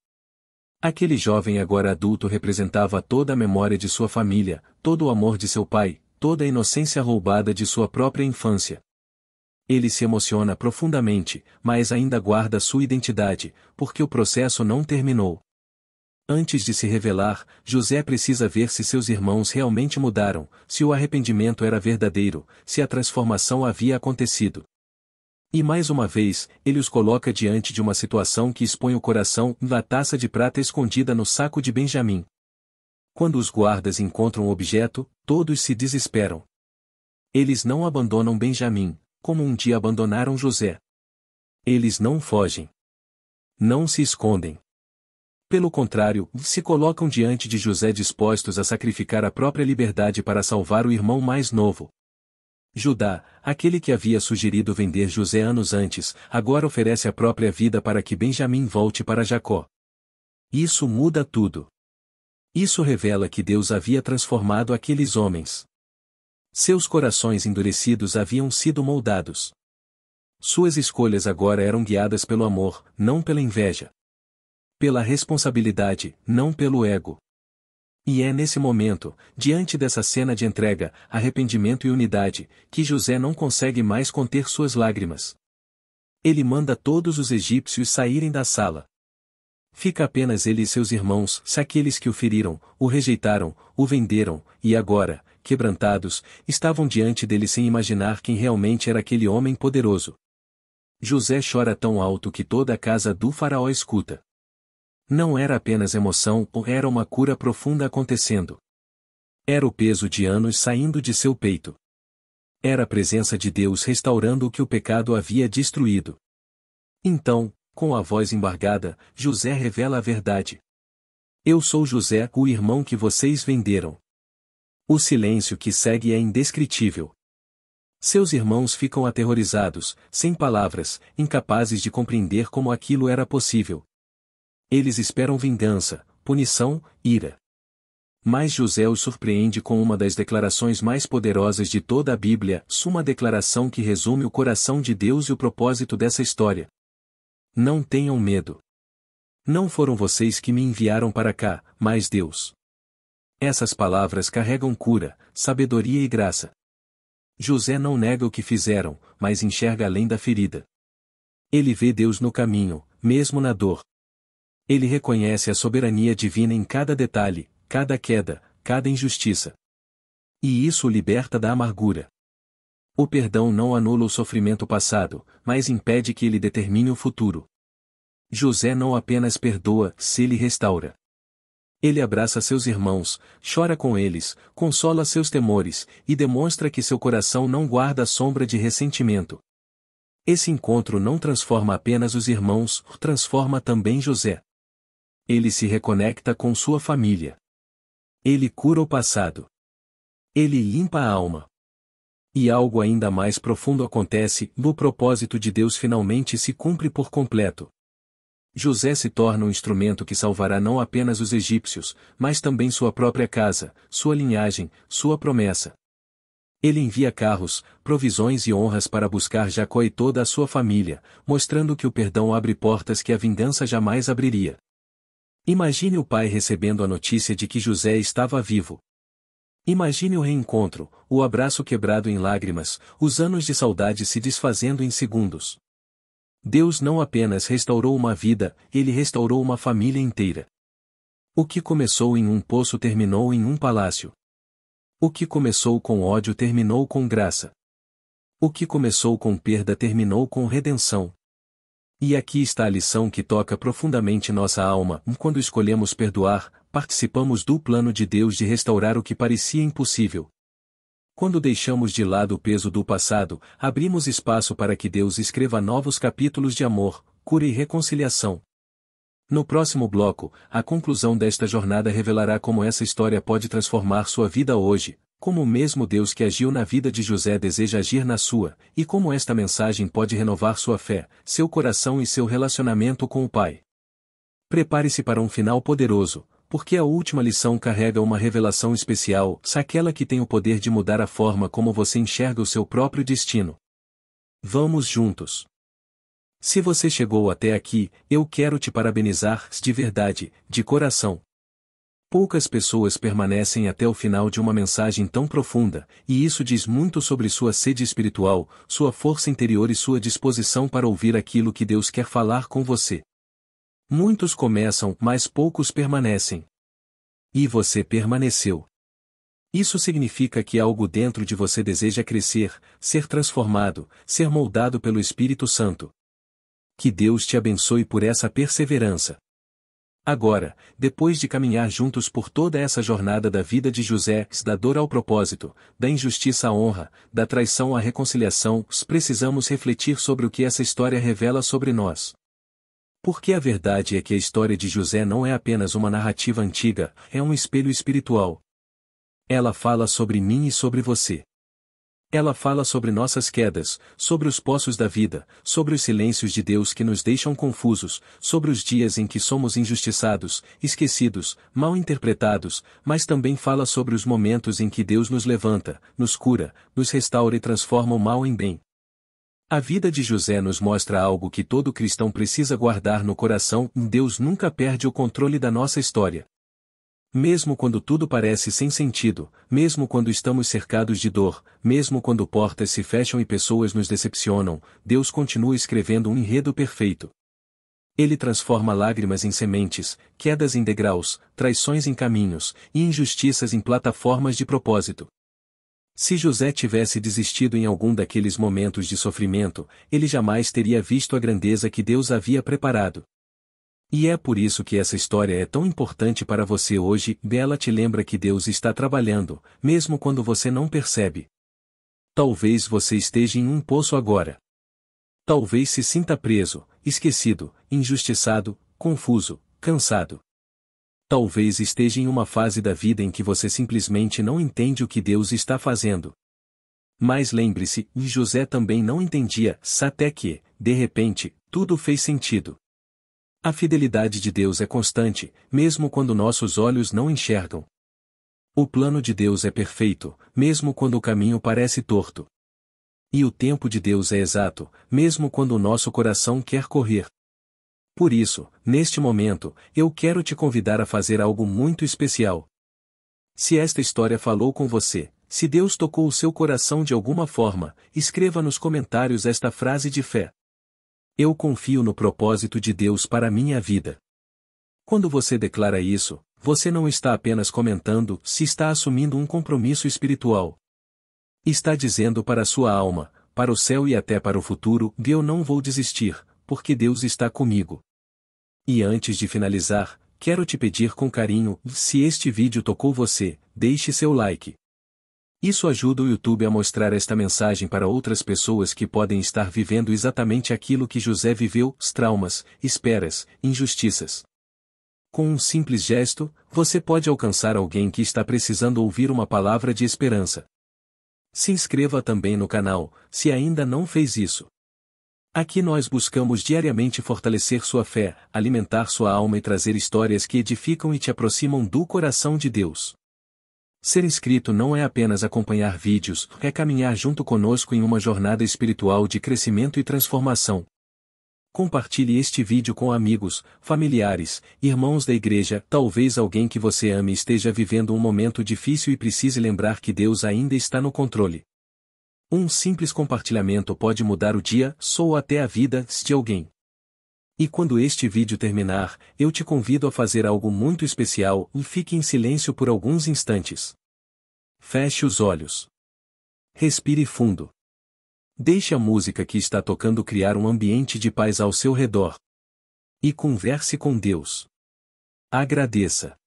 Aquele jovem agora adulto representava toda a memória de sua família, todo o amor de seu pai, toda a inocência roubada de sua própria infância. Ele se emociona profundamente, mas ainda guarda sua identidade, porque o processo não terminou. Antes de se revelar, José precisa ver se seus irmãos realmente mudaram, se o arrependimento era verdadeiro, se a transformação havia acontecido. E mais uma vez, ele os coloca diante de uma situação que expõe o coração da taça de prata escondida no saco de Benjamim. Quando os guardas encontram o objeto, todos se desesperam. Eles não abandonam Benjamim, como um dia abandonaram José. Eles não fogem. Não se escondem. Pelo contrário, se colocam diante de José dispostos a sacrificar a própria liberdade para salvar o irmão mais novo. Judá, aquele que havia sugerido vender José anos antes, agora oferece a própria vida para que Benjamim volte para Jacó. Isso muda tudo. Isso revela que Deus havia transformado aqueles homens. Seus corações endurecidos haviam sido moldados. Suas escolhas agora eram guiadas pelo amor, não pela inveja. Pela responsabilidade, não pelo ego. E é nesse momento, diante dessa cena de entrega, arrependimento e unidade, que José não consegue mais conter suas lágrimas. Ele manda todos os egípcios saírem da sala. Fica apenas ele e seus irmãos, se aqueles que o feriram, o rejeitaram, o venderam, e agora, quebrantados, estavam diante dele sem imaginar quem realmente era aquele homem poderoso. José chora tão alto que toda a casa do faraó escuta. Não era apenas emoção, era uma cura profunda acontecendo. Era o peso de anos saindo de seu peito. Era a presença de Deus restaurando o que o pecado havia destruído. Então, com a voz embargada, José revela a verdade. Eu sou José, o irmão que vocês venderam. O silêncio que segue é indescritível. Seus irmãos ficam aterrorizados, sem palavras, incapazes de compreender como aquilo era possível. Eles esperam vingança, punição, ira. Mas José os surpreende com uma das declarações mais poderosas de toda a Bíblia, uma declaração que resume o coração de Deus e o propósito dessa história. Não tenham medo. Não foram vocês que me enviaram para cá, mas Deus. Essas palavras carregam cura, sabedoria e graça. José não nega o que fizeram, mas enxerga além da ferida. Ele vê Deus no caminho, mesmo na dor. Ele reconhece a soberania divina em cada detalhe, cada queda, cada injustiça. E isso o liberta da amargura. O perdão não anula o sofrimento passado, mas impede que ele determine o futuro. José não apenas perdoa, se ele restaura. Ele abraça seus irmãos, chora com eles, consola seus temores, e demonstra que seu coração não guarda sombra de ressentimento. Esse encontro não transforma apenas os irmãos, transforma também José. Ele se reconecta com sua família. Ele cura o passado. Ele limpa a alma. E algo ainda mais profundo acontece, o propósito de Deus finalmente se cumpre por completo. José se torna um instrumento que salvará não apenas os egípcios, mas também sua própria casa, sua linhagem, sua promessa. Ele envia carros, provisões e honras para buscar Jacó e toda a sua família, mostrando que o perdão abre portas que a vingança jamais abriria. Imagine o pai recebendo a notícia de que José estava vivo. Imagine o reencontro, o abraço quebrado em lágrimas, os anos de saudade se desfazendo em segundos. Deus não apenas restaurou uma vida, ele restaurou uma família inteira. O que começou em um poço terminou em um palácio. O que começou com ódio terminou com graça. O que começou com perda terminou com redenção. E aqui está a lição que toca profundamente nossa alma: quando escolhemos perdoar, participamos do plano de Deus de restaurar o que parecia impossível. Quando deixamos de lado o peso do passado, abrimos espaço para que Deus escreva novos capítulos de amor, cura e reconciliação. No próximo bloco, a conclusão desta jornada revelará como essa história pode transformar sua vida hoje, como o mesmo Deus que agiu na vida de José deseja agir na sua, e como esta mensagem pode renovar sua fé, seu coração e seu relacionamento com o Pai. Prepare-se para um final poderoso, porque a última lição carrega uma revelação especial, aquela que tem o poder de mudar a forma como você enxerga o seu próprio destino. Vamos juntos. Se você chegou até aqui, eu quero te parabenizar, de verdade, de coração. Poucas pessoas permanecem até o final de uma mensagem tão profunda, e isso diz muito sobre sua sede espiritual, sua força interior e sua disposição para ouvir aquilo que Deus quer falar com você. Muitos começam, mas poucos permanecem. E você permaneceu. Isso significa que algo dentro de você deseja crescer, ser transformado, ser moldado pelo Espírito Santo. Que Deus te abençoe por essa perseverança. Agora, depois de caminhar juntos por toda essa jornada da vida de José, da dor ao propósito, da injustiça à honra, da traição à reconciliação, precisamos refletir sobre o que essa história revela sobre nós. Porque a verdade é que a história de José não é apenas uma narrativa antiga, é um espelho espiritual. Ela fala sobre mim e sobre você. Ela fala sobre nossas quedas, sobre os poços da vida, sobre os silêncios de Deus que nos deixam confusos, sobre os dias em que somos injustiçados, esquecidos, mal interpretados, mas também fala sobre os momentos em que Deus nos levanta, nos cura, nos restaura e transforma o mal em bem. A vida de José nos mostra algo que todo cristão precisa guardar no coração: Deus nunca perde o controle da nossa história. Mesmo quando tudo parece sem sentido, mesmo quando estamos cercados de dor, mesmo quando portas se fecham e pessoas nos decepcionam, Deus continua escrevendo um enredo perfeito. Ele transforma lágrimas em sementes, quedas em degraus, traições em caminhos, e injustiças em plataformas de propósito. Se José tivesse desistido em algum daqueles momentos de sofrimento, ele jamais teria visto a grandeza que Deus havia preparado. E é por isso que essa história é tão importante para você hoje. Ela te lembra que Deus está trabalhando, mesmo quando você não percebe. Talvez você esteja em um poço agora. Talvez se sinta preso, esquecido, injustiçado, confuso, cansado. Talvez esteja em uma fase da vida em que você simplesmente não entende o que Deus está fazendo. Mas lembre-se, José também não entendia, até que, de repente, tudo fez sentido. A fidelidade de Deus é constante, mesmo quando nossos olhos não enxergam. O plano de Deus é perfeito, mesmo quando o caminho parece torto. E o tempo de Deus é exato, mesmo quando o nosso coração quer correr. Por isso, neste momento, eu quero te convidar a fazer algo muito especial. Se esta história falou com você, se Deus tocou o seu coração de alguma forma, escreva nos comentários esta frase de fé: eu confio no propósito de Deus para a minha vida. Quando você declara isso, você não está apenas comentando, se está assumindo um compromisso espiritual. Está dizendo para a sua alma, para o céu e até para o futuro: eu não vou desistir, porque Deus está comigo. E antes de finalizar, quero te pedir com carinho, se este vídeo tocou você, deixe seu like. Isso ajuda o YouTube a mostrar esta mensagem para outras pessoas que podem estar vivendo exatamente aquilo que José viveu: traumas, esperas, injustiças. Com um simples gesto, você pode alcançar alguém que está precisando ouvir uma palavra de esperança. Se inscreva também no canal, se ainda não fez isso. Aqui nós buscamos diariamente fortalecer sua fé, alimentar sua alma e trazer histórias que edificam e te aproximam do coração de Deus. Ser inscrito não é apenas acompanhar vídeos, é caminhar junto conosco em uma jornada espiritual de crescimento e transformação. Compartilhe este vídeo com amigos, familiares, irmãos da igreja. Talvez alguém que você ame esteja vivendo um momento difícil e precise lembrar que Deus ainda está no controle. Um simples compartilhamento pode mudar o dia, ou até a vida, de alguém. E quando este vídeo terminar, eu te convido a fazer algo muito especial: fique em silêncio por alguns instantes. Feche os olhos. Respire fundo. Deixe a música que está tocando criar um ambiente de paz ao seu redor. E converse com Deus. Agradeça.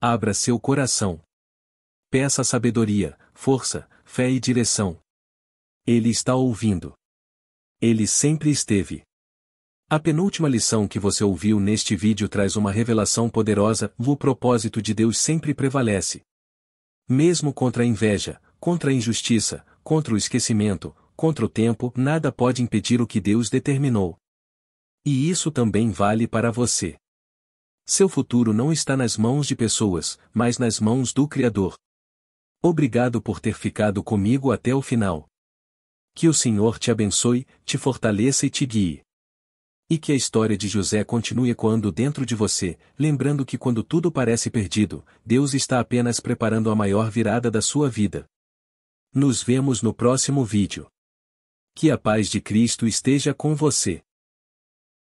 Abra seu coração. Peça sabedoria, força, fé e direção. Ele está ouvindo. Ele sempre esteve. A penúltima lição que você ouviu neste vídeo traz uma revelação poderosa: o propósito de Deus sempre prevalece. Mesmo contra a inveja, contra a injustiça, contra o esquecimento, contra o tempo, nada pode impedir o que Deus determinou. E isso também vale para você. Seu futuro não está nas mãos de pessoas, mas nas mãos do Criador. Obrigado por ter ficado comigo até o final. Que o Senhor te abençoe, te fortaleça e te guie. E que a história de José continue ecoando dentro de você, lembrando que quando tudo parece perdido, Deus está apenas preparando a maior virada da sua vida. Nos vemos no próximo vídeo. Que a paz de Cristo esteja com você.